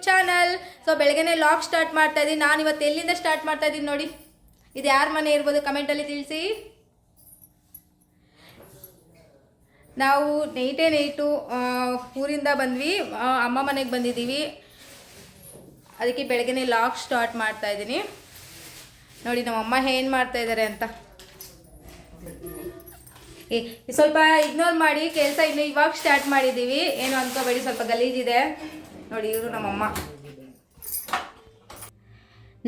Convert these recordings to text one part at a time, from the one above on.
Channel. So ಬೆಳಗ್ಗೆನೇ log start ಮಾಡ್ತಾ ಇದ್ದೀನಿ. ನಾನು ಇವತ್ತು ಎಲ್ಲಿಂದ ಸ್ಟಾರ್ಟ್ ಮಾಡ್ತಾ ಇದ್ದೀನಿ ನೋಡಿ. ಇದು ಯಾರ ಮನೆ ಇರ್ಬೋದು ಕಮೆಂಟಲ್ಲಿ ತಿಳಿಸಿ. ನಾವು ನೈಟು ಊರಿಂದ ಬಂದ್ವಿ, ಅಮ್ಮ ಮನೆಗೆ ಬಂದಿದ್ದೀವಿ. ಅದಕ್ಕೆ ಬೆಳಗ್ಗೆನೇ ಲಾಗ್ ಸ್ಟಾರ್ಟ್ ಮಾಡ್ತಾ ಇದ್ದೀನಿ. ನೋಡಿ ನಮ್ಮಮ್ಮ ಏನು ಮಾಡ್ತಾ ಇದ್ದಾರೆ ಅಂತ. ಸ್ವಲ್ಪ ಇಗ್ನೋರ್ ಮಾಡಿ, ಕೆಲಸ ಇನ್ನು ಇವಾಗ ಸ್ಟಾರ್ಟ್ ಮಾಡಿದ್ದೀವಿ, ಏನು ಅಂದ್ಕೋಬೇಡಿ, ಸ್ವಲ್ಪ ಗಲೀಜಿದೆ ನೋಡಿ. ಇವರು ನಮ್ಮಮ್ಮ.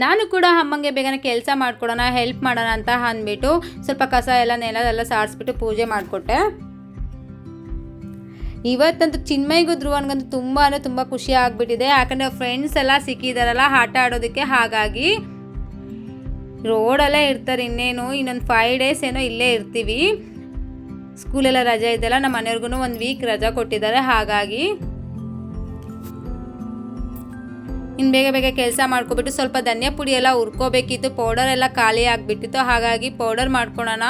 ನಾನು ಕೂಡ ಅಮ್ಮಂಗೆ ಬೇಗನೆ ಕೆಲಸ ಮಾಡ್ಕೊಡೋಣ, ಹೆಲ್ಪ್ ಮಾಡೋಣ ಅಂತ ಅಂದ್ಬಿಟ್ಟು ಸ್ವಲ್ಪ ಕಸ ಎಲ್ಲ ನೆಲದೆಲ್ಲ ಸಾರಿಸ್ಬಿಟ್ಟು ಪೂಜೆ ಮಾಡಿಕೊಟ್ಟೆ. ಇವತ್ತಂತೂ ಚಿನ್ಮಯ್ಗೂ ಧ್ರುವನ್ಗಂತೂ ತುಂಬ ಅಂದರೆ ತುಂಬ ಖುಷಿ ಆಗಿಬಿಟ್ಟಿದೆ. ಯಾಕಂದರೆ ಫ್ರೆಂಡ್ಸ್ ಎಲ್ಲ ಸಿಕ್ಕಿದಾರಲ್ಲ ಆಟ ಆಡೋದಕ್ಕೆ. ಹಾಗಾಗಿ ರೋಡಲ್ಲೇ ಇರ್ತಾರೆ. ಇನ್ನೊಂದು 5 days ಏನೋ ಇಲ್ಲೇ ಇರ್ತೀವಿ. ಸ್ಕೂಲೆಲ್ಲ ರಜೆ ಇದೆಯಲ್ಲ, ನಮ್ಮ ಮನೆಯವ್ರಿಗೂ 1 week ರಜಾ ಕೊಟ್ಟಿದ್ದಾರೆ. ಹಾಗಾಗಿ ಇನ್ನು ಬೇಗ ಬೇಗ ಕೆಲಸ ಮಾಡ್ಕೊಬಿಟ್ಟು ಸ್ವಲ್ಪ ಧನಿಯಾ ಪುಡಿ ಎಲ್ಲ ಹುರ್ಕೋಬೇಕಿತ್ತು. ಪೌಡರ್ ಎಲ್ಲ ಖಾಲಿ ಆಗಿಬಿಟ್ಟಿತ್ತು. ಹಾಗಾಗಿ ಪೌಡರ್ ಮಾಡ್ಕೊಳೋಣ.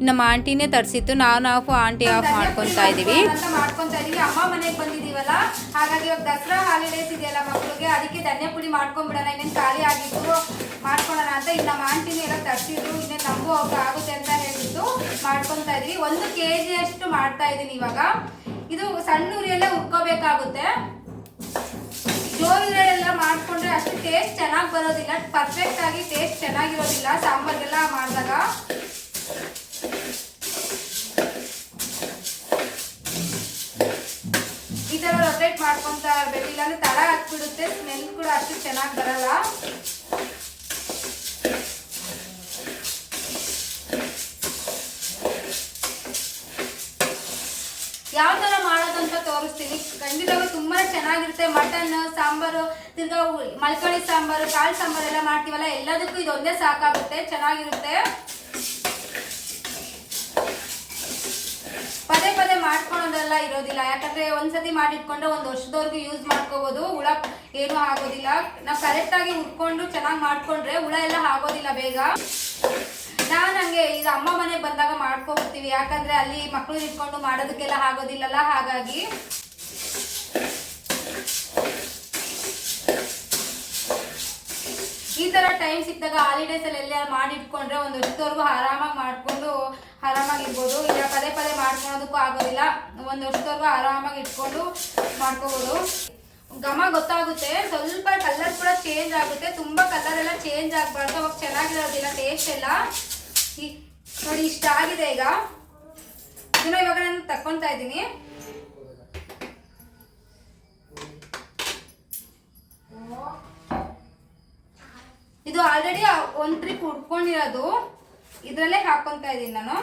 ನಮ್ಮ ಆಂಟಿನೇ ತರಿಸಿತ್ತು, ನಾವು ಆಂಟಿ ಆಫ್ ಮಾಡ್ಕೊತಾ ಇದ್ದೀವಿ. ಅಮ್ಮ ಮನೆಗೆ ಬಂದಿದ್ದೀವಲ್ಲ, ಹಾಗಾಗಿ ಇವಾಗ ದಸರಾ ಹಾಲಿಡೇಸ್ ಇದೆಯಲ್ಲ ಮಕ್ಕಳಿಗೆ, ಅದಕ್ಕೆ ಧನಿಯಾ ಪುಡಿ ಮಾಡ್ಕೊಂಡ್ಬಿಡೋಣ. ಇನ್ನೇನು ಖಾಲಿ ಆಗಿತ್ತು, ಮಾಡ್ಕೊಳ್ಳೋಣ ಅಂತ ಇನ್ನು ನಮ್ಮ ಆಂಟಿನೇ ಎಲ್ಲ ತರಿಸಿದ್ರು. ಇನ್ನೇನು ನಮಗೂ ಅವ್ರಿಗೆ ಆಗುತ್ತೆ ಅಂತ ಹೇಳಿದ್ದು ಮಾಡ್ಕೊತಾ ಇದೀವಿ. 1 kg ಅಷ್ಟು ಮಾಡ್ತಾ ಇದ್ದೀನಿ ಇವಾಗ. ಇದು ಸಣ್ಣ ಉರಿಯಲ್ಲೇ ಹುರ್ಕೋಬೇಕಾಗುತ್ತೆ. ಜೋರುಗಳೆಲ್ಲ ಮಾಡಿಕೊಂಡ್ರೆ ಅಷ್ಟು ಟೇಸ್ಟ್ ಚೆನ್ನಾಗಿ ಬರೋದಿಲ್ಲ, ಪರ್ಫೆಕ್ಟ್ ಆಗಿ ಟೇಸ್ಟ್ ಚೆನ್ನಾಗಿರೋದಿಲ್ಲ ಸಾಂಬಾರ್ಗೆಲ್ಲ ಮಾಡಿದಾಗ. ಈ ಥರ ರೊಟೇಟ್ ಮಾಡ್ಕೊತಾ ಇರಬೇಕು, ಇಲ್ಲಾಂದ್ರೆ ತಳ ಹಾಕ್ಬಿಡುತ್ತೆ. ಸ್ಮೆಲ್ ಕೂಡ ಅಷ್ಟು ಚೆನ್ನಾಗಿ ಬರಲ್ಲ. ಯಾವ ಥರ ಮಾಡೋದಂತ ತೋರಿಸ್ತೀನಿ. ಖಂಡಿತವಾಗೂ ತುಂಬ ಚೆನ್ನಾಗಿರುತ್ತೆ. ಮಟನ್ ಸಾಂಬಾರು, ತಿರ್ಗಾ ಮಲ್ಕಳಿ ಸಾಂಬಾರು, ಕಾಳು ಸಾಂಬಾರು ಎಲ್ಲ ಮಾಡ್ತೀವಲ್ಲ, ಎಲ್ಲದಕ್ಕೂ ಇದೊಂದೇ ಸಾಕಾಗುತ್ತೆ, ಚೆನ್ನಾಗಿರುತ್ತೆ. ಪದೇ ಪದೇ ಮಾಡ್ಕೊಳೋದೆಲ್ಲ ಇರೋದಿಲ್ಲ. ಯಾಕಂದರೆ ಒಂದ್ಸತಿ ಮಾಡಿಟ್ಕೊಂಡ್ರೆ 1 ವರ್ಷದವರೆಗೂ ಯೂಸ್ ಮಾಡ್ಕೋಬೋದು. ಹುಳ ಏನೂ ಆಗೋದಿಲ್ಲ. ನಾವು ಕರೆಕ್ಟಾಗಿ ಹುರ್ಕೊಂಡು ಚೆನ್ನಾಗಿ ಮಾಡಿಕೊಂಡ್ರೆ ಹುಳ ಎಲ್ಲ ಆಗೋದಿಲ್ಲ ಬೇಗ. ನಾನು ಹಂಗೆ ಈಗ ಅಮ್ಮ ಮನೆಗೆ ಬಂದಾಗ ಮಾಡ್ಕೊಬಿಡ್ತೀವಿ. ಯಾಕಂದರೆ ಅಲ್ಲಿ ಮಕ್ಕಳು ಇಟ್ಕೊಂಡು ಮಾಡೋದಕ್ಕೆಲ್ಲ ಆಗೋದಿಲ್ಲಲ್ಲ. ಹಾಗಾಗಿ ಈ ಥರ ಟೈಮ್ ಸಿಕ್ಕಿದಾಗ ಹಾಲಿಡೇಸಲ್ಲಿ ಎಲ್ಲ ಮಾಡಿಟ್ಕೊಂಡ್ರೆ 1 ವರ್ಷದವರೆಗೂ ಆರಾಮಾಗಿ ಮಾಡಿಕೊಂಡು ಆರಾಮಾಗಿರ್ಬೋದು. ಇಲ್ಲ ಪದೇ ಪದೇ ಮಾಡ್ಕೊಳೋದಕ್ಕೂ ಆಗೋದಿಲ್ಲ. 1 ವರ್ಷದವರೆಗೂ ಆರಾಮಾಗಿ ಇಟ್ಕೊಂಡು ಮಾಡ್ಕೋಬೋದು. ಘಮ ಗೊತ್ತಾಗುತ್ತೆ. ಸ್ವಲ್ಪ ಕಲರ್ ಕೂಡ ಚೇಂಜ್ ಆಗುತ್ತೆ. ತುಂಬ ಕಲರ್ ಎಲ್ಲ ಚೇಂಜ್ ಆಗಬಾರ್ದು, ಅವಾಗ ಚೆನ್ನಾಗಿರೋದಿಲ್ಲ ಟೇಸ್ಟ್ ಎಲ್ಲ. ನೋಡಿ ಇಷ್ಟ ಆಗಿದೆ. ಈಗ ಇದನ್ನ ಇವಾಗ ನಾನು ತಕ್ಕೊತಾ ಇದ್ದೀನಿ. ಇದು ಆಲ್ರೆಡಿ 1 ಟ್ರಿಪ್ ಹುಡ್ಕೊಂಡಿರೋದು, ಇದರಲ್ಲೇ ಹಾಕೊತಾ ಇದ್ದೀನಿ ನಾನು.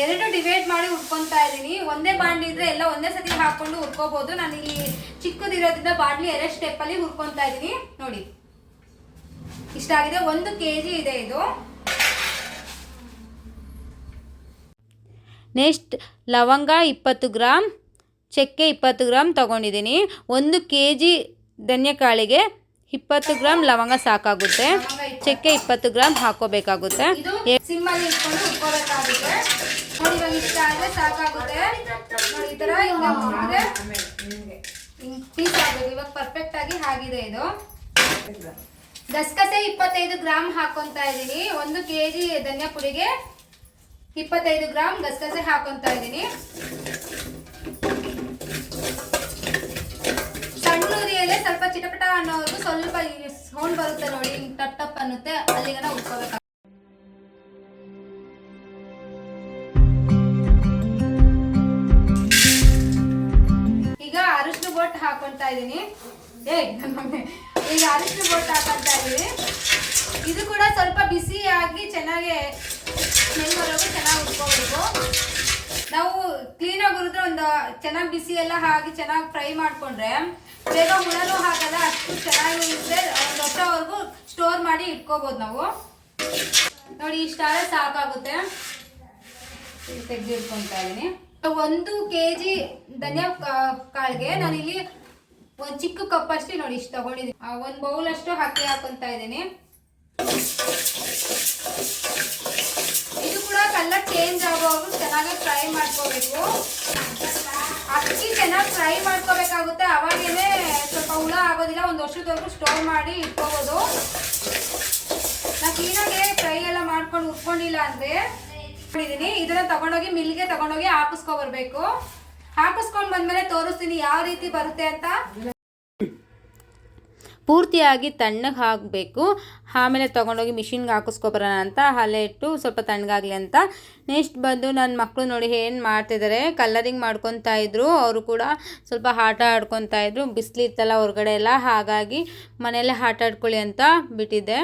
2 ಡಿವೈಡ್ ಮಾಡಿ ಹುಡ್ಕೊತಾ ಇದ್ದೀನಿ. ಒಂದೇ ಬಾಂಡ್ಲಿ ಇದ್ರೆ ಎಲ್ಲ ಒಂದೇ ಸತಿ ಹಾಕೊಂಡು ಹುರ್ಕೋಬಹುದು. ನಾನು ಇಲ್ಲಿ ಚಿಕ್ಕದಿರೋದ್ರಿಂದ ಬಾಂಡ್ಲಿ 2 ಸ್ಟೆಪ್ಪಲ್ಲಿ ಹುರ್ಕೊತಾ ಇದ್ದೀನಿ. ನೋಡಿ ಇಷ್ಟ ಆಗಿದೆ. 1 kg ಇದೆ ಇದು. ನೆಕ್ಸ್ಟ್ ಲವಂಗ 20 ಗ್ರಾಮ್, ಚಕ್ಕೆ 20 ಗ್ರಾಮ್ ತಗೊಂಡಿದ್ದೀನಿ. 1 kg ಧನ್ಯಕಾಳಿಗೆ 20 ಗ್ರಾಮ್ ಲವಂಗ ಸಾಕಾಗುತ್ತೆ. ಚಕ್ಕೆ 20 ಗ್ರಾಮ್ ಹಾಕೋಬೇಕಾಗುತ್ತೆ. ಸಿಮ್ಮಲ್ಲಿ ಇಟ್ಕೊಂಡು ಹುರ್ಕೋಬೇಕಾಗುತ್ತೆ. ನೋಡಿ ಇವಾಗ ಇಷ್ಟ ಆದರೆ ಸಾಕಾಗುತ್ತೆ. ನೋಡಿ ಈ ಥರ ಪೀಸ್ ಆಗಬೇಕು. ಇವಾಗ ಪರ್ಫೆಕ್ಟ್ ಆಗಿ ಆಗಿದೆ ಇದು. ಗಸಗಸೆ 25 ಗ್ರಾಮ್ ಹಾಕೊತಾ ಇದ್ದೀನಿ. 1 kg ಧನಿಯಾ ಪುಡಿಗೆ 25 ಗ್ರಾಮ್ ಗಸಗಸೆ ಹಾಕೊತಾ ಇದ್ದೀನಿ. ಸಣ್ಣ ಉರಿಯಲ್ಲೇ ಸ್ವಲ್ಪ ಚಿಟಪಟ ಅನ್ನೋವರೆಗೂ ಸ್ವಲ್ಪ ಸೌಂಡ್ ಬರುತ್ತೆ ನೋಡಿ, ಟಪ್ ಟಪ್ ಅನ್ನುತ್ತೆ, ಅಲ್ಲಿಗನ ಉಟ್ಕೋಬೇಕು. ಈಗ ಅರಿಶಿನ ಬೊಟ್ಟು ಹಾಕೊತಾ ಇದ್ದೀನಿ. ಈಗ ಅರಿಶಿನ ಬೊಟ್ಟು ಹಾಕೊತಾ ಇದ್ದೀನಿ. ಇದು ಕೂಡ ಸ್ವಲ್ಪ ಬಿಸಿಯಾಗಿ ಚೆನ್ನಾಗಿ ಸ್ಮೆಲ್ ಬರೋದು, ಚೆನ್ನಾಗಿ ಉಟ್ಕೋಬೇಕು. ನಾವು ಕ್ಲೀನಾಗಿ ಹುರಿದ್ರೆ ಒಂದು ಚೆನ್ನಾಗಿ ಬಿಸಿ ಎಲ್ಲ ಹಾಕಿ ಚೆನ್ನಾಗಿ ಫ್ರೈ ಮಾಡಿಕೊಂಡ್ರೆ ಬೇಗ ಹುಳನೂ ಹಾಕಲ್ಲ. ಅಷ್ಟು ಚೆನ್ನಾಗಿ ಇದ್ರೆ 1 ವರ್ಷವರೆಗೂ ಸ್ಟೋರ್ ಮಾಡಿ ಇಟ್ಕೋಬೋದು ನಾವು. ನೋಡಿ ಇಷ್ಟ ಆದರೆ ಸಾಕಾಗುತ್ತೆ. ತೆಗೆದು ಇಟ್ಕೊತಾ ಇದ್ದೀನಿ. 1 kg ಧನಿಯಾ ಕಾಳಿಗೆ ನಾನಿಲ್ಲಿ 1 ಚಿಕ್ಕ ಕಪ್ ಅಷ್ಟೇ ನೋಡಿ ಇಷ್ಟು ತಗೊಂಡಿದ್ದೀನಿ. 1 ಬೌಲ್ ಅಷ್ಟು ಅಕ್ಕಿ ಹಾಕೊತಾ ಇದ್ದೀನಿ. ಇದು ಕೂಡ ಕಲರ್ ಚೇಂಜ್ ಆಗೋವರೆಗೂ ಚೆನ್ನಾಗಿ ಫ್ರೈ ಮಾಡ್ಕೋಬೇಕು. ಅಕ್ಕಿ ಚೆನ್ನಾಗಿ ಫ್ರೈ ಮಾಡ್ಕೋಬೇಕಾಗುತ್ತೆ, ಅವಾಗೇನೆ ಸ್ವಲ್ಪ ಹುಳ ಆಗೋದಿಲ್ಲ. ಒಂದು ವರ್ಷದವರೆಗೂ ಸ್ಟೋರ್ ಮಾಡಿ ಇಟ್ಕೋಬೋದು. ನಾನು ಕ್ಲೀನಾಗಿ ಫ್ರೈ ಎಲ್ಲ ಮಾಡ್ಕೊಂಡು ಉಟ್ಕೊಂಡಿಲ್ಲ ಅಂದರೆ ಮಾಡಿದ್ದೀನಿ. ಇದನ್ನ ತಗೊಂಡೋಗಿ ಮಿಲ್ಗೆ ತಗೊಂಡೋಗಿ ಹಾಕಿಸ್ಕೊಬರ್ಬೇಕು. ಹಾಕಿಸ್ಕೊಂಡು ಬಂದ್ಮೇಲೆ ತೋರಿಸ್ತೀನಿ ಯಾವ ರೀತಿ ಬರುತ್ತೆ ಅಂತ. ಪೂರ್ತಿಯಾಗಿ ತಣ್ಣಗೆ ಹಾಕಬೇಕು. ಆಮೇಲೆ ತೊಗೊಂಡೋಗಿ ಮಿಷಿನ್ಗೆ ಹಾಕಿಸ್ಕೊಬರೋಣ ಅಂತ ಅಲ್ಲೇ ಇಟ್ಟು ಸ್ವಲ್ಪ ತಣ್ಣಗಾಗಲಿ ಅಂತ. ನೆಕ್ಸ್ಟ್ ಬಂದು ನನ್ನ ಮಕ್ಕಳು ನೋಡಿ ಏನು ಮಾಡ್ತಿದ್ದಾರೆ, ಕಲರಿಂಗ್ ಮಾಡ್ಕೊತಾ ಇದ್ರು. ಅವರು ಕೂಡ ಸ್ವಲ್ಪ ಆಟ ಆಡ್ಕೊತಾ ಇದ್ರು. ಬಿಸಿಲಿತ್ತಲ್ಲ ಹೊರಗಡೆ ಎಲ್ಲ, ಹಾಗಾಗಿ ಮನೆಯಲ್ಲೇ ಆಟ ಆಡ್ಕೊಳ್ಳಿ ಅಂತ ಬಿಟ್ಟಿದ್ದೆ.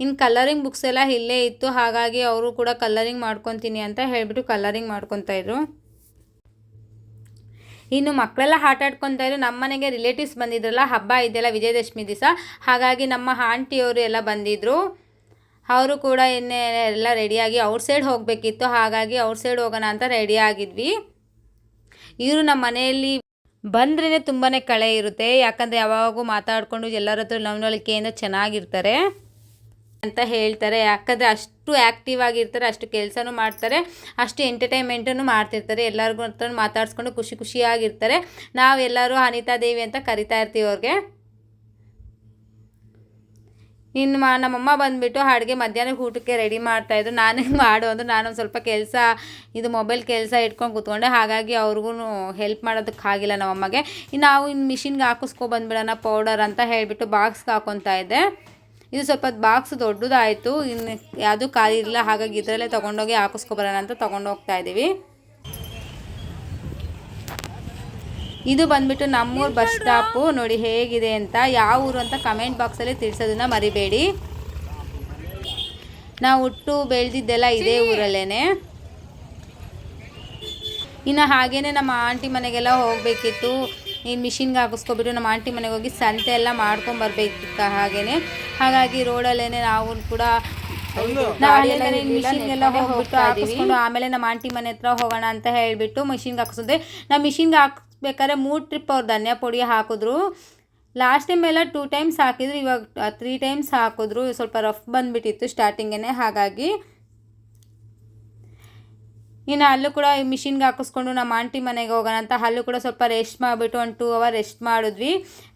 ಇನ್ನು ಕಲರಿಂಗ್ ಬುಕ್ಸ್ ಎಲ್ಲ ಇಲ್ಲೇ ಇತ್ತು, ಹಾಗಾಗಿ ಅವರು ಕೂಡ ಕಲರಿಂಗ್ ಮಾಡ್ಕೊತೀನಿ ಅಂತ ಹೇಳಿಬಿಟ್ಟು ಕಲರಿಂಗ್ ಮಾಡ್ಕೊತಾ ಇದ್ರು. ಇನ್ನು ಮಕ್ಕಳೆಲ್ಲ ಆಟ ಆಡ್ಕೊತಾ ಇದ್ರು. ನಮ್ಮ ಮನೆಗೆ ರಿಲೇಟಿವ್ಸ್ ಬಂದಿದ್ರಲ್ಲ, ಹಬ್ಬ ಇದೆಯಲ್ಲ ವಿಜಯದಶಮಿ ದಿವಸ, ಹಾಗಾಗಿ ನಮ್ಮ ಆಂಟಿಯವರು ಎಲ್ಲ ಬಂದಿದ್ದರು. ಅವರು ಕೂಡ ಎಲ್ಲ ರೆಡಿಯಾಗಿ ಔಟ್ಸೈಡ್ ಹೋಗಬೇಕಿತ್ತು, ಹಾಗಾಗಿ ಔಟ್ಸೈಡ್ ಹೋಗೋಣ ಅಂತ ರೆಡಿ ಆಗಿದ್ವಿ. ಇವರು ನಮ್ಮ ಮನೆಯಲ್ಲಿ ಬಂದ್ರೇ ತುಂಬಾ ಕಳೆ ಇರುತ್ತೆ, ಯಾಕಂದರೆ ಯಾವಾಗೂ ಮಾತಾಡಿಕೊಂಡು ಎಲ್ಲರ ಹತ್ರ ನವನಳಿಕೆಯಿಂದ ಚೆನ್ನಾಗಿರ್ತಾರೆ ಅಂತ ಹೇಳ್ತಾರೆ. ಯಾಕಂದರೆ ಅಷ್ಟು ಆ್ಯಕ್ಟಿವ್ ಆಗಿರ್ತಾರೆ, ಅಷ್ಟು ಕೆಲಸನೂ ಮಾಡ್ತಾರೆ, ಅಷ್ಟು ಎಂಟರ್ಟೈನ್ಮೆಂಟನ್ನು ಮಾಡ್ತಿರ್ತಾರೆ. ಎಲ್ಲರಿಗೂ ಹತ್ರ ಮಾತಾಡಿಸ್ಕೊಂಡು ಖುಷಿಯಾಗಿರ್ತಾರೆ. ನಾವೆಲ್ಲರೂ ಅನಿತಾ ದೇವಿ ಅಂತ ಕರಿತಾ ಇರ್ತೀವಿ ಅವ್ರಿಗೆ. ಇನ್ನು ನಮ್ಮಮ್ಮ ಬಂದುಬಿಟ್ಟು ಅಡುಗೆ ಮಧ್ಯಾಹ್ನಕ್ಕೆ ಊಟಕ್ಕೆ ರೆಡಿ ಮಾಡ್ತಾಯಿದ್ರು. ನಾನೇ ಮಾಡು ಅಂದರು. ನಾನೊಂದು ಸ್ವಲ್ಪ ಕೆಲಸ ಇದು ಮೊಬೈಲ್ ಕೆಲಸ ಇಟ್ಕೊಂಡು ಕೂತ್ಕೊಂಡೆ, ಹಾಗಾಗಿ ಅವ್ರಿಗೂ ಹೆಲ್ಪ್ ಮಾಡೋದಕ್ಕಾಗಿಲ್ಲ ನಮ್ಮಮ್ಮಗೆ. ನಾವು ಇನ್ನು ಮಿಷಿನ್ಗೆ ಹಾಕಿಸ್ಕೊಬಂದ್ಬಿಡೋಣ ಪೌಡರ್ ಅಂತ ಹೇಳಿಬಿಟ್ಟು ಬಾಕ್ಸ್ಗೆ ಹಾಕ್ಕೊತಾ ಇದ್ದೆ. ಇದು ಸ್ವಲ್ಪ ಬಾಕ್ಸ್ ದೊಡ್ಡದಾಯಿತು, ಇನ್ನು ಯಾವುದೂ ಖಾಲಿ ಇರಲಿಲ್ಲ, ಹಾಗಾಗಿ ಇದರಲ್ಲೇ ತೊಗೊಂಡೋಗಿ ಹಾಕಿಸ್ಕೊಬರೋಣ ಅಂತ ತೊಗೊಂಡು ಹೋಗ್ತಾ ಇದ್ದೀವಿ. ಇದು ಬಂದುಬಿಟ್ಟು ನಮ್ಮೂರು ಬಸ್ ಸ್ಟಾಪು. ನೋಡಿ ಹೇಗಿದೆ ಅಂತ, ಯಾವ ಊರು ಅಂತ ಕಮೆಂಟ್ ಬಾಕ್ಸಲ್ಲಿ ತಿಳಿಸೋದನ್ನ ಮರಿಬೇಡಿ. ನಾವು ಹುಟ್ಟು ಬೆಳೆದಿದ್ದೆಲ್ಲ ಇದೇ ಊರಲ್ಲೇ. ಇನ್ನು ಹಾಗೇ ನಮ್ಮ ಆಂಟಿ ಮನೆಗೆಲ್ಲ ಹೋಗಬೇಕಿತ್ತು. ಇನ್ನು ಮಿಷಿನ್ಗೆ ಹಾಕಿಸ್ಕೊಬಿಟ್ಟು ನಮ್ಮ ಆಂಟಿ ಮನೆಗೆ ಹೋಗಿ ಸಂತೆ ಎಲ್ಲ ಮಾಡ್ಕೊಂಬರ್ಬೇಕಿತ್ತು. ಹಾಗಾಗಿ ರೋಡಲ್ಲೇ ನಾವು ಕೂಡ ಮಿಷಿನ್ಗೆಲ್ಲ ಹೋಗ್ಬಿಟ್ಟು ಹಾಕಿಸ್ಕೊಂಡು ಆಮೇಲೆ ನಮ್ಮ ಆಂಟಿ ಮನೆ ಹತ್ರ ಹೋಗೋಣ ಅಂತ ಹೇಳಿಬಿಟ್ಟು ಮಿಷಿನ್ಗೆ ಹಾಕಿಸಿದ್ವಿ. ನಾವು ಮಿಷಿನ್ಗೆ ಹಾಕಿಸ್ಬೇಕಾದ್ರೆ 3 ಟ್ರಿಪ್ ಅವ್ರು ಧನಿಯಾ ಪುಡಿ ಹಾಕಿದ್ರು. ಲಾಸ್ಟ್ ಟೈಮ್ ಎಲ್ಲ 2 ಟೈಮ್ಸ್ ಹಾಕಿದ್ರು, ಇವಾಗ 3 ಟೈಮ್ಸ್ ಹಾಕಿದ್ರು. ಸ್ವಲ್ಪ ರಫ್ ಬಂದುಬಿಟ್ಟಿತ್ತು ಸ್ಟಾರ್ಟಿಂಗೇ, ಹಾಗಾಗಿ ಇನ್ನು ಅಲ್ಲೂ ಕೂಡ ಮಿಷಿನ್ಗೆ ಹಾಕಿಸ್ಕೊಂಡು ನಮ್ಮ ಆಂಟಿ ಮನೆಗೆ ಹೋಗೋಣ ಅಂತ ಅಲ್ಲೂ ಕೂಡ ಸ್ವಲ್ಪ ರೆಸ್ಟ್ ಮಾಡಿಬಿಟ್ಟು 1 2 ಅವರ್ ರೆಸ್ಟ್ ಮಾಡಿದ್ವಿ.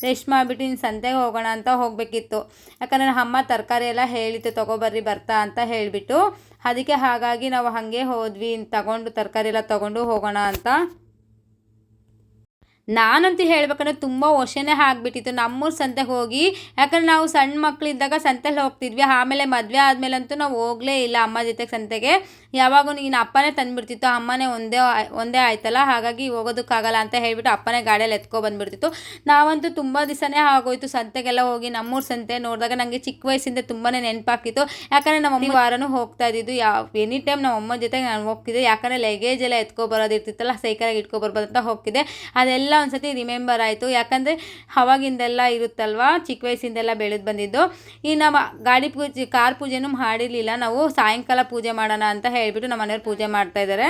ರೆಸ್ಟ್ ಮಾಡಿಬಿಟ್ಟು ಇನ್ನು ಸಂತೆಗೆ ಹೋಗೋಣ ಅಂತ ಹೋಗಬೇಕಿತ್ತು. ಯಾಕಂದರೆ ಅಮ್ಮ ತರಕಾರಿ ಎಲ್ಲ ಹೇಳಿತ್ತು ತೊಗೊಬರ್ರಿ ಬರ್ತಾ ಅಂತ ಹೇಳಿಬಿಟ್ಟು, ಅದಕ್ಕೆ ಹಾಗಾಗಿ ನಾವು ಹಾಗೆ ಹೋದ್ವಿ. ತಗೊಂಡು ತರಕಾರಿ ಎಲ್ಲ ತೊಗೊಂಡು ಹೋಗೋಣ ಅಂತ. ನಾನಂತೂ ಹೇಳ್ಬೇಕಂದ್ರೆ ತುಂಬ ವರ್ಷನೇ ಆಗಿಬಿಟ್ಟಿತ್ತು ನಮ್ಮೂರು ಸಂತೆಗೆ ಹೋಗಿ. ಯಾಕಂದರೆ ನಾವು ಸಣ್ಣ ಮಕ್ಕಳಿದ್ದಾಗ ಸಂತೆಗೆ ಹೋಗ್ತಿದ್ವಿ. ಆಮೇಲೆ ಮದುವೆ ಆದಮೇಲಂತೂ ನಾವು ಹೋಗಲೇ ಇಲ್ಲ ಅಮ್ಮ ಜೊತೆಗೆ ಸಂತೆಗೆ. ಯಾವಾಗೂ ನೀನು ಅಪ್ಪನೇ ತಂದುಬಿಡ್ತಿತ್ತು, ಅಮ್ಮನೇ ಒಂದೇ ಆಯ್ತಲ್ಲ, ಹಾಗಾಗಿ ಹೋಗೋದಕ್ಕಾಗಲ್ಲ ಅಂತ ಹೇಳಿಬಿಟ್ಟು ಅಪ್ಪನೇ ಗಾಡಿಯಲ್ಲಿ ಎತ್ಕೊಬಂದುಬಿಡ್ತಿತ್ತು. ನಾವಂತೂ ತುಂಬ ದಿವಸನೇ ಆಗೋಯ್ತು ಸಂತೆಗೆಲ್ಲ ಹೋಗಿ. ನಮ್ಮೂರು ಸಂತೆ ನೋಡಿದಾಗ ನನಗೆ ಚಿಕ್ಕ ವಯಸ್ಸಿಂದ ತುಂಬಾ ನೆನಪಾಗ್ತಿತ್ತು. ಯಾಕಂದರೆ ನಮ್ಮಮ್ಮ ವಾರನೂ ಹೋಗ್ತಾ ಇದ್ದಿದ್ದು. ಎನಿ ಟೈಮ್ ನಮ್ಮ ಅಮ್ಮ ಜೊತೆಗೆ ನಾನು ಹೋಗ್ತಿದ್ದೆ. ಯಾಕಂದರೆ ಲಗೇಜ್ ಎಲ್ಲ ಎತ್ಕೊಬರೋದಿರ್ತಿತ್ತಲ್ಲ, ಸೈಕಲಾಗಿ ಇಟ್ಕೊಬರ್ಬೋದು ಅಂತ ಹೋಗ್ತಿದ್ದೆ. ಅದೆಲ್ಲ ಒಂದ್ಸತಿ ರಿಮೆಂಬರ್ ಆಯಿತು. ಯಾಕಂದರೆ ಅವಾಗಿಂದೆಲ್ಲ ಇರುತ್ತಲ್ವ, ಚಿಕ್ಕ ವಯಸ್ಸಿಂದೆಲ್ಲ ಬೆಳೆದು ಬಂದಿದ್ದು. ಈ ನಮ್ಮ ಗಾಡಿ ಪೂಜೆ ಕಾರ್ ಪೂಜೆನೂ ಮಾಡಿರಲಿಲ್ಲ ನಾವು. ಸಾಯಂಕಾಲ ಪೂಜೆ ಮಾಡೋಣ ಅಂತ ಹೇಳಿಬಿಟ್ಟು ನಮ್ಮ ಮನೆಯವ್ರು ಪೂಜೆ ಮಾಡ್ತಾಯಿದ್ದಾರೆ.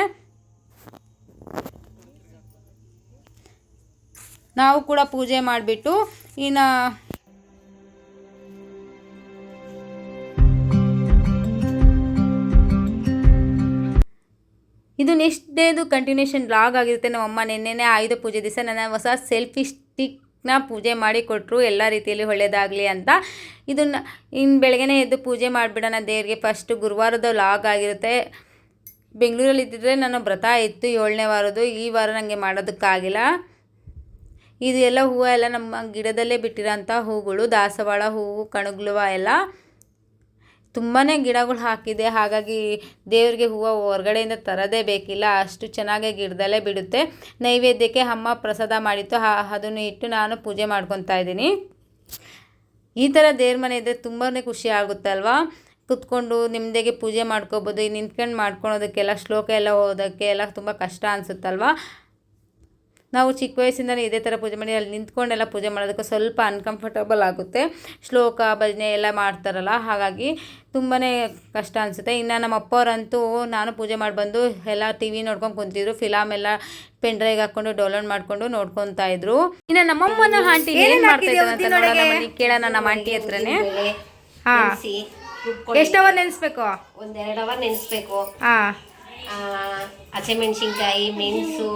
ನಾವು ಕೂಡ ಪೂಜೆ ಮಾಡಿಬಿಟ್ಟು ಇನ್ನು ಇದು ನೆಕ್ಸ್ಟ್ ಡೇದು ಕಂಟಿನ್ಯೂಷನ್ ಬ್ಲಾಗ್ ಆಗಿರುತ್ತೆ. ನಮ್ಮಮ್ಮ ನೆನ್ನೆನೇ ಆಯುಧ ಪೂಜೆ ದಿವಸ ನನ್ನ ಹೊಸ ಸೆಲ್ಫಿ ಸ್ಟಿಕ್ನ ಪೂಜೆ ಮಾಡಿ ಕೊಟ್ಟರು, ಎಲ್ಲ ರೀತಿಯಲ್ಲಿ ಒಳ್ಳೆಯದಾಗಲಿ ಅಂತ. ಇದನ್ನು ಇನ್ನು ಬೆಳಗ್ಗೆನೇ ಎದ್ದು ಪೂಜೆ ಮಾಡಿಬಿಡೋಣ ದೇವರಿಗೆ. ಫಸ್ಟು ಗುರುವಾರದ ವ್ಲಾಗ್ ಆಗಿರುತ್ತೆ. ಬೆಂಗಳೂರಲ್ಲಿ ಇದ್ದಿದ್ರೆ ನಾನು ವ್ರತ ಇತ್ತು 7ನೇ ವಾರದ್ದು. ಈ ವಾರ ನನಗೆ ಮಾಡೋದಕ್ಕಾಗಿಲ್ಲ. ಇದು ಎಲ್ಲ ಹೂವು ಎಲ್ಲ ನಮ್ಮ ಗಿಡದಲ್ಲೇ ಬಿಟ್ಟಿರೋಂಥ ಹೂಗಳು, ದಾಸವಾಳ ಹೂವು, ಕಣಗ್ಲುವ ಎಲ್ಲ ತುಂಬಾ ಗಿಡಗಳು ಹಾಕಿದೆ. ಹಾಗಾಗಿ ದೇವರಿಗೆ ಹೂವು ಹೊರಗಡೆಯಿಂದ ತರೋದೇ ಬೇಕಿಲ್ಲ, ಅಷ್ಟು ಚೆನ್ನಾಗಿ ಗಿಡದಲ್ಲೇ ಬಿಡುತ್ತೆ. ನೈವೇದ್ಯಕ್ಕೆ ಅಮ್ಮ ಪ್ರಸಾದ ಮಾಡಿತ್ತು, ಅದನ್ನು ಇಟ್ಟು ನಾನು ಪೂಜೆ ಮಾಡ್ಕೊತಾ ಇದ್ದೀನಿ. ಈ ಥರ ದೇವ್ರ ಮನೆ ಇದ್ದರೆ ತುಂಬಾ ಖುಷಿ ಆಗುತ್ತಲ್ವ. ಕುತ್ಕೊಂಡು ನಿಮ್ಮದಾಗೆ ಪೂಜೆ ಮಾಡ್ಕೋಬೋದು. ನಿಂತ್ಕೊಂಡು ಮಾಡ್ಕೊಳೋದಕ್ಕೆಲ್ಲ ಶ್ಲೋಕ ಎಲ್ಲ ಓದೋಕ್ಕೆ ಎಲ್ಲ ತುಂಬ ಕಷ್ಟ ಅನಿಸುತ್ತಲ್ವ. ನಾವು ಚಿಕ್ಕ ವಯಸ್ಸಿಂದಲೇ ಇದೇ ಥರ ಪೂಜೆ ಮಾಡಿ ಅಲ್ಲಿ ನಿಂತ್ಕೊಂಡೆಲ್ಲ ಪೂಜೆ ಮಾಡೋದಕ್ಕೆ ಸ್ವಲ್ಪ ಅನ್ಕಂಫರ್ಟಬಲ್ ಆಗುತ್ತೆ. ಶ್ಲೋಕ ಭಜನೆ ಎಲ್ಲ ಮಾಡ್ತಾರಲ್ಲ, ಹಾಗಾಗಿ ತುಂಬಾ ಕಷ್ಟ ಅನಿಸುತ್ತೆ. ಇನ್ನು ನಮ್ಮ ಅಪ್ಪವರಂತೂ ನಾನು ಪೂಜೆ ಮಾಡಿ ಬಂದು ಎಲ್ಲ ಟಿ ವಿ ನೋಡ್ಕೊಂಡು ಕುಂತಿದ್ರು. ಫಿಲಮ್ ಎಲ್ಲ ಪೆನ್ ಡ್ರೈವ್ ಹಾಕ್ಕೊಂಡು ಡೌನ್ಲೋಡ್ ಮಾಡಿಕೊಂಡು ನೋಡ್ಕೊತಾ ಇದ್ರು. ಇನ್ನು ನಮ್ಮಮ್ಮನ ಆಂಟಿ ಏನು ಮಾಡ್ತಾ ಇದ್ದಾರೆ ಅಂತ ನೋಡೋಣ ಬನ್ನಿ, ಕೇಳೋಣ ನಮ್ಮ ಆಂಟಿ ಹತ್ರನೇ. ಎಷ್ಟು ಅವರ್ ನೆನೆಸ್ಬೇಕು? ಒಂದು 2 ಅವರ್ ನೆನೆಸ್ಬೇಕು. ಹಾಂ. ಹಸಿಮೆಣಸಿನ್ಕಾಯಿ, ಮೆಣಸು,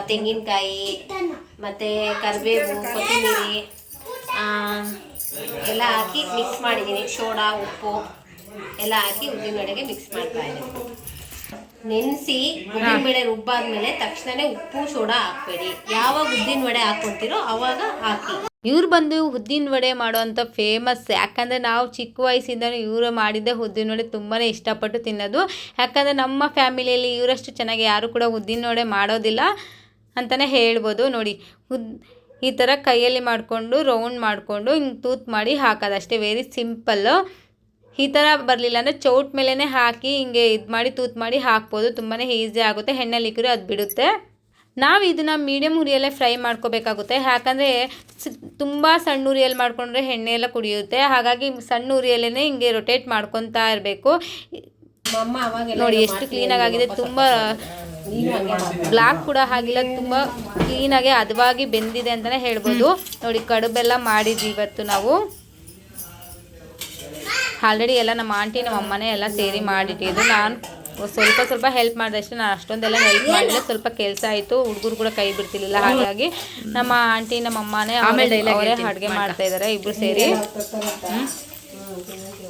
ತೆಂಗಿನಕಾಯಿ, ಮತ್ತು ಕರಿಬೇವು, ಕೊತ್ತಂಬರಿ ಎಲ್ಲ ಹಾಕಿ ಮಿಕ್ಸ್ ಮಾಡಿದ್ದೀನಿ. ಸೋಡಾ, ಉಪ್ಪು ಎಲ್ಲ ಹಾಕಿ ಉದ್ದಿನವಡೆಗೆ ಮಿಕ್ಸ್ ಮಾಡ್ತಾ ಇದ್ದೀನಿ. ನೆನೆಸಿ ಉದ್ದಿನಬೇಳೆ ರುಬ್ಬಾದ್ಮೇಲೆ ತಕ್ಷಣವೇ ಉಪ್ಪು ಸೋಡಾ ಹಾಕಬೇಡಿ. ಯಾವಾಗ ಉದ್ದಿನವಡೆ ಹಾಕ್ಕೊತೀರೋ ಆವಾಗ ಹಾಕಿ. ಇವ್ರು ಬಂದು ಉದ್ದಿನ ವಡೆ ಮಾಡೋವಂಥ ಫೇಮಸ್. ಯಾಕಂದರೆ ನಾವು ಚಿಕ್ಕ ವಯಸ್ಸಿಂದನೂ ಇವರು ಮಾಡಿದ್ದೆ ಉದ್ದಿನ ವಡೆ ತುಂಬಾ ಇಷ್ಟಪಟ್ಟು ತಿನ್ನೋದು. ಯಾಕಂದರೆ ನಮ್ಮ ಫ್ಯಾಮಿಲಿಯಲ್ಲಿ ಇವರಷ್ಟು ಚೆನ್ನಾಗಿ ಯಾರು ಕೂಡ ಉದ್ದಿನ ವಡೆ ಮಾಡೋದಿಲ್ಲ ಅಂತಲೇ ಹೇಳ್ಬೋದು. ನೋಡಿ, ಈ ಥರ ಕೈಯಲ್ಲಿ ಮಾಡಿಕೊಂಡು ರೌಂಡ್ ಮಾಡಿಕೊಂಡು ಹಿಂಗೆ ತೂತ್ ಮಾಡಿ ಹಾಕೋದು ಅಷ್ಟೇ. Very simple. ಈ ಥರ ಬರಲಿಲ್ಲ ಅಂದರೆ ಚೌಟ್ ಮೇಲೇ ಹಾಕಿ ಹಿಂಗೆ ಇದು ಮಾಡಿ ತೂತ್ ಮಾಡಿ ಹಾಕ್ಬೋದು. ತುಂಬಾ ಈಸಿ ಆಗುತ್ತೆ. ಎಣ್ಣೆಲಿ ಇಕ್ಕರೆ ಅದು ಬಿಡುತ್ತೆ. ನಾವು ಇದನ್ನು ಮೀಡಿಯಮ್ ಉರಿಯಲ್ಲೇ ಫ್ರೈ ಮಾಡ್ಕೋಬೇಕಾಗುತ್ತೆ. ಯಾಕಂದರೆ ತುಂಬ ಸಣ್ಣ ಉರಿಯಲ್ಲಿ ಮಾಡಿಕೊಂಡ್ರೆ ಎಣ್ಣೆ ಎಲ್ಲ ಕುಡಿಯುತ್ತೆ. ಹಾಗಾಗಿ ಸಣ್ಣ ಉರಿಯಲ್ಲೇ ಹಿಂಗೆ ರೊಟೇಟ್ ಮಾಡ್ಕೊತಾ ಇರಬೇಕು. ನೋಡಿ ಎಷ್ಟು ಕ್ಲೀನಾಗಿ ಆಗಿದೆ. ತುಂಬ ಬ್ಲಾಕ್ ಕೂಡ ಆಗಿಲ್ಲ, ತುಂಬ ಕ್ಲೀನಾಗಿ ಹದವಾಗಿ ಬೆಂದಿದೆ ಅಂತಲೇ ಹೇಳ್ಬೋದು. ನೋಡಿ, ಕಡುಬೆಲ್ಲ ಮಾಡಿದ್ವಿ ಇವತ್ತು ನಾವು. ಆಲ್ರೆಡಿ ಎಲ್ಲ ನಮ್ಮ ಆಂಟಿ ನಮ್ಮ ಅಮ್ಮನೇ ಎಲ್ಲ ಸೇರಿ ಮಾಡಿಟ್ಟಿದ್ದು. ನಾನು ಸ್ವಲ್ಪ ಹೆಲ್ಪ್ ಮಾಡಿದೆ ಅಷ್ಟೇ. ನಾನು ಅಷ್ಟೊಂದೆಲ್ಲ ಹೆಲ್ಪ್ ಮಾಡಿಲ್ಲ. ಸ್ವಲ್ಪ ಕೆಲಸ ಆಯಿತು, ಹುಡುಗರು ಕೂಡ ಕೈ ಬಿಡ್ತಿರ್ಲಿಲ್ಲ. ಹಾಗಾಗಿ ನಮ್ಮ ಆಂಟಿ ನಮ್ಮ ಅಮ್ಮನೇ ಅವರೇ ಅಡುಗೆ ಮಾಡ್ತಾ ಇದ್ದಾರೆ ಇಬ್ಬರು ಸೇರಿ.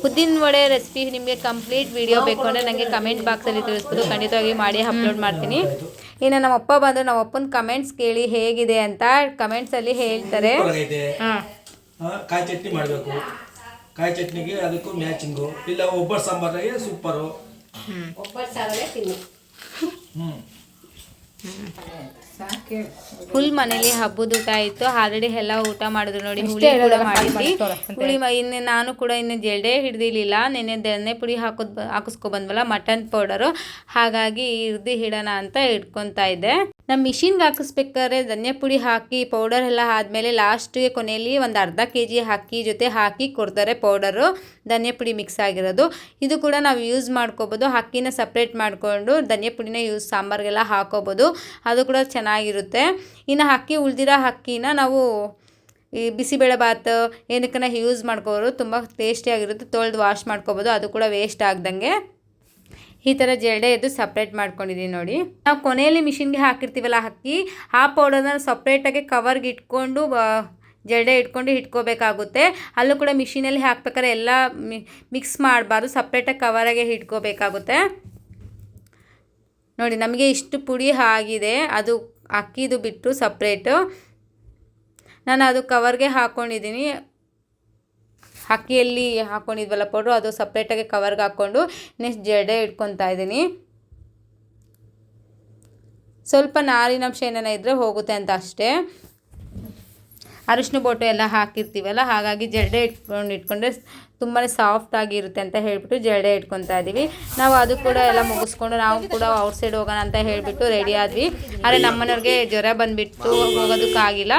ಉದ್ದಿನ ವಡೆ ರೆಸಿಪಿ ನಿಮಗೆ ಕಂಪ್ಲೀಟ್ ವಿಡಿಯೋ ಬೇಕು ಅಂದರೆ ನನಗೆ ಕಮೆಂಟ್ ಬಾಕ್ಸಲ್ಲಿ ತಿಳಿಸ್ಬೋದು. ಖಂಡಿತವಾಗಿ ಮಾಡಿ ಅಪ್ಲೋಡ್ ಮಾಡ್ತೀನಿ. ಇನ್ನು ನಮ್ಮ ಅಪ್ಪ ಬಂದು ನಮ್ಮ ಅಪ್ಪನ ಕಮೆಂಟ್ಸ್ ಕೇಳಿ ಹೇಗಿದೆ ಅಂತ ಕಮೆಂಟ್ಸಲ್ಲಿ ಹೇಳ್ತಾರೆ. ಕಾಯಿ ಚಟ್ನಿ ಮಾಡಬೇಕು. ಕಾಯಿ ಚಟ್ನಿಗೆ ಅದಕ್ಕೂ ಮ್ಯಾಚಿಂಗು. ಇಲ್ಲ ಒಬ್ಬಟ್ಟು ಸಾಂಬಾರಿಗೆ ಸೂಪರು. ಒಬ್ಬಟ್ಟು ಸಾರಲ್ಲೇ ತಿನ್ನಿ. ಫುಲ್ ಮನೇಲಿ ಹಬ್ಬದ ಊಟ ಆಯಿತು. ಆಲ್ರೆಡಿ ಎಲ್ಲ ಊಟ ಮಾಡಿದ್ರು. ನೋಡಿ, ಹುಳಿ ಕೂಡ ಮಾಡಿದ್ವಿ. ಹುಳಿ ಇನ್ನು ನಾನು ಕೂಡ ಇನ್ನು ಜಲ್ಡೆ ಹಿಡ್ದಿರ್ಲಿಲ್ಲ. ನೆನ್ನೆ ಧನ್ಯ ಪುಡಿ ಹಾಕಿಸ್ಕೊಬಂದ್ವಲ್ಲ ಮಟನ್ ಪೌಡರು, ಹಾಗಾಗಿ ಹಿಡ್ದು ಹಿಡೋಣ ಅಂತ ಇಟ್ಕೊತಾ ಇದ್ದೆ. ನಮ್ಮ ಮಿಷಿನ್ಗೆ ಹಾಕಿಸ್ಬೇಕಾದ್ರೆ ಧನ್ಯ ಪುಡಿ ಹಾಕಿ ಪೌಡರ್ ಎಲ್ಲ ಆದಮೇಲೆ ಲಾಸ್ಟಿಗೆ ಕೊನೆಯಲ್ಲಿ ಒಂದು ಅರ್ಧ kg ಅಕ್ಕಿ ಜೊತೆ ಹಾಕಿ ಕೊಡ್ತಾರೆ ಪೌಡರು, ಧನ್ಯ ಪುಡಿ ಮಿಕ್ಸ್ ಆಗಿರೋದು. ಇದು ಕೂಡ ನಾವು ಯೂಸ್ ಮಾಡ್ಕೋಬೋದು. ಅಕ್ಕಿನ ಸಪ್ರೇಟ್ ಮಾಡಿಕೊಂಡು ಧನ್ಯ ಪುಡಿನ ಸಾಂಬಾರಿಗೆಲ್ಲ ಹಾಕೋಬೋದು. ಅದು ಕೂಡ ಚೆನ್ನಾಗಿರುತ್ತೆ. ಇನ್ನು ಅಕ್ಕಿ ಉಳಿದಿರೋ ಅಕ್ಕಿನ ನಾವು ಈ ಬಿಸಿಬೇಳೆ ಬಾತ್ ಏನಕ್ಕನ್ನ ಯೂಸ್ ಮಾಡ್ಕೋಬೋದು. ತುಂಬ ಟೇಸ್ಟಿಯಾಗಿರುತ್ತೆ. ತೊಳೆದು ವಾಶ್ ಮಾಡ್ಕೋಬೋದು. ಅದು ಕೂಡ ವೇಸ್ಟ್ ಆಗ್ದಂಗೆ ಈ ಥರ ಜರಡೆ ಎದ್ದು ಸಪ್ರೇಟ್ ಮಾಡ್ಕೊಂಡಿದ್ದೀನಿ. ನೋಡಿ, ನಾವು ಕೊನೆಯಲ್ಲಿ ಮಿಷಿನ್ಗೆ ಹಾಕಿರ್ತೀವಲ್ಲ ಅಕ್ಕಿ, ಆ ಪೌಡರ್ನ ಸಪ್ರೇಟಾಗಿ ಕವರ್ಗೆ ಇಟ್ಕೊಂಡು ಜರಡೆ ಇಟ್ಕೊಂಡು ಇಟ್ಕೋಬೇಕಾಗುತ್ತೆ. ಅಲ್ಲೂ ಕೂಡ ಮಿಷಿನಲ್ಲಿ ಹಾಕ್ಬೇಕಾದ್ರೆ ಎಲ್ಲ ಮಿಕ್ಸ್ ಮಾಡಬಾರ್ದು, ಸಪ್ರೇಟಾಗಿ ಕವರಾಗೆ ಇಟ್ಕೋಬೇಕಾಗುತ್ತೆ. ನೋಡಿ, ನಮಗೆ ಇಷ್ಟು ಪುಡಿ ಆಗಿದೆ. ಅದು ಅಕ್ಕಿದು ಬಿಟ್ಟು ಸಪ್ರೇಟು ನಾನು ಅದು ಕವರ್ಗೆ ಹಾಕ್ಕೊಂಡಿದ್ದೀನಿ. ಅಕ್ಕಿಯಲ್ಲಿ ಹಾಕ್ಕೊಂಡಿದ್ವಲ್ಲ ಪೌಡ್ರು, ಅದು ಸಪ್ರೇಟಾಗಿ ಕವರ್ಗೆ ಹಾಕ್ಕೊಂಡು ನೆಕ್ಸ್ಟ್ ಜಡೆ ಇಟ್ಕೊತಾ ಇದ್ದೀನಿ. ಸ್ವಲ್ಪ ನಾರಿನಂಶ ಏನೇನ ಇದ್ದರೆ ಹೋಗುತ್ತೆ ಅಂತ ಅಷ್ಟೇ. ಅರಿಶಿನ ಬೋಟು ಎಲ್ಲ ಹಾಕಿರ್ತೀವಲ್ಲ, ಹಾಗಾಗಿ ಜಡೆ ಇಟ್ಕೊಂಡ್ರೆ ತುಂಬಾ ಸಾಫ್ಟಾಗಿರುತ್ತೆ ಅಂತ ಹೇಳಿಬಿಟ್ಟು ಜಡೆ ಇಟ್ಕೊತಾ ಇದ್ದೀವಿ. ನಾವು ಅದು ಕೂಡ ಎಲ್ಲ ಮುಗಿಸ್ಕೊಂಡು ನಾವು ಕೂಡ ಔಟ್ಸೈಡ್ ಹೋಗೋಣ ಅಂತ ಹೇಳಿಬಿಟ್ಟು ರೆಡಿ ಆದ್ವಿ. ಆದರೆ ನಮ್ಮನೆಯವ್ರಿಗೆ ಜ್ವರ ಬಂದುಬಿಟ್ಟು ಹೋಗೋದಕ್ಕಾಗಿಲ್ಲ.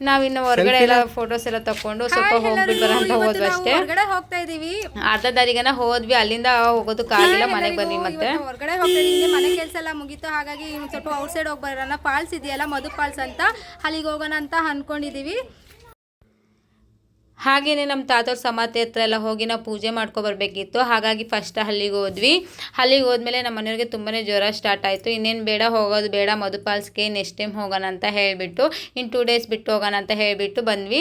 ನಾವಿನ್ನು ಹೊರಗಡೆ ಎಲ್ಲ ಫೋಟೋಸ್ ಎಲ್ಲ ತಗೊಂಡು ಸ್ವಲ್ಪ ಹೋಗ್ಬಿಟ್ಟು ಬರೋ ಅಂತ ಹೋದ್ವಿ ಅಷ್ಟೇ. ಹೋಗ್ತಾ ಇದೀವಿ, ಅರ್ಧ ದಾರಿಗನ ಹೋದ್ವಿ. ಅಲ್ಲಿಂದ ಹೋಗೋದಕ್ಕಾಗಿಲ್ಲ, ಮನೆಗೆ ಬಂದ್ವಿ. ಮತ್ತೆ ಹೊರಗಡೆ ಹೋಗ್ತಾ ಇದೀವಿ. ಮನೆ ಕೆಲಸ ಎಲ್ಲ ಮುಗೀತು. ಹಾಗಾಗಿ ಸ್ವಲ್ಪ ಔಟ್ಸೈಡ್ ಹೋಗಿ ಬರೋಣ. ಫಾಲ್ಸ್ ಇದೆಯಲ್ಲ, ಮಧು ಫಾಲ್ಸ್ ಅಂತ, ಅಲ್ಲಿಗೆ ಹೋಗೋಣ ಅಂತ ಅಂದ್ಕೊಂಡಿದ್ದೀವಿ. ಹಾಗೆಯೇ ನಮ್ಮ ತಾತವ್ರ ಸಮಾಧಿ ಹತ್ರ ಎಲ್ಲ ಹೋಗಿ ನಾವು ಪೂಜೆ ಮಾಡ್ಕೊಬರ್ಬೇಕಿತ್ತು. ಹಾಗಾಗಿ ಫಸ್ಟ್ ಅಲ್ಲಿಗೆ ಹೋದ್ವಿ. ಅಲ್ಲಿಗೆ ಹೋದ್ಮೇಲೆ ನಮ್ಮ ಮನೆಯವ್ರಿಗೆ ತುಂಬಾ ಜ್ವರ ಸ್ಟಾರ್ಟ್ ಆಯಿತು. ಇನ್ನೇನು ಬೇಡ, ಹೋಗೋದು ಬೇಡ, ಮಧು ಫಾಲ್ಸ್ಗೆ ನೆಕ್ಸ್ಟ್ ಟೈಮ್ ಹೋಗೋಣ ಅಂತ ಹೇಳಿಬಿಟ್ಟು ಇನ್ನು 2 ಡೇಸ್ ಬಿಟ್ಟು ಹೋಗೋಣ ಅಂತ ಹೇಳಿಬಿಟ್ಟು ಬಂದ್ವಿ.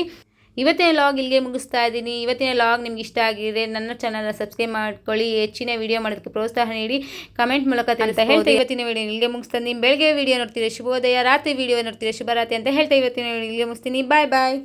ಇವತ್ತಿನ ಲಾಗ್ ಇಲ್ಲಿಗೆ ಮುಗಿಸ್ತಾ ಇದ್ದೀನಿ. ಇವತ್ತಿನ ಲಾಗ್ ನಿಮ್ಗೆ ಇಷ್ಟ ಆಗಿದ್ರೆ ನನ್ನ ಚಾನಲ್ನ ಸಬ್ಸ್ಕ್ರೈಬ್ ಮಾಡ್ಕೊಳ್ಳಿ. ಹೆಚ್ಚಿನ ವಿಡಿಯೋ ಮಾಡೋದಕ್ಕೆ ಪ್ರೋತ್ಸಾಹ ನೀಡಿ ಕಮೆಂಟ್ ಮೂಲಕ ತಿಳಿಸ್ತಾ ಹೇಳ್ತಾ ಇವತ್ತಿನ ವಿಡಿಯೋ ಇಲ್ಲಿಗೆ ಮುಗಿಸ್ತಾ. ನಿಮ್ಮ ಬೆಳಗ್ಗೆ ವಿಡಿಯೋ ನೋಡ್ತೀರಾ ಶುಭೋದಯ, ರಾತ್ರಿ ವಿಡಿಯೋ ನೋಡ್ತೀರಾ ಶುಭರಾತ್ರಿ ಅಂತ ಹೇಳ್ತಾ ಇವತ್ತಿನ ವಿಡಿಯೋ ಇಲ್ಲಿಗೆ ಮುಗಿಸ್ತೀನಿ. ಬಾಯ್ ಬಾಯ್.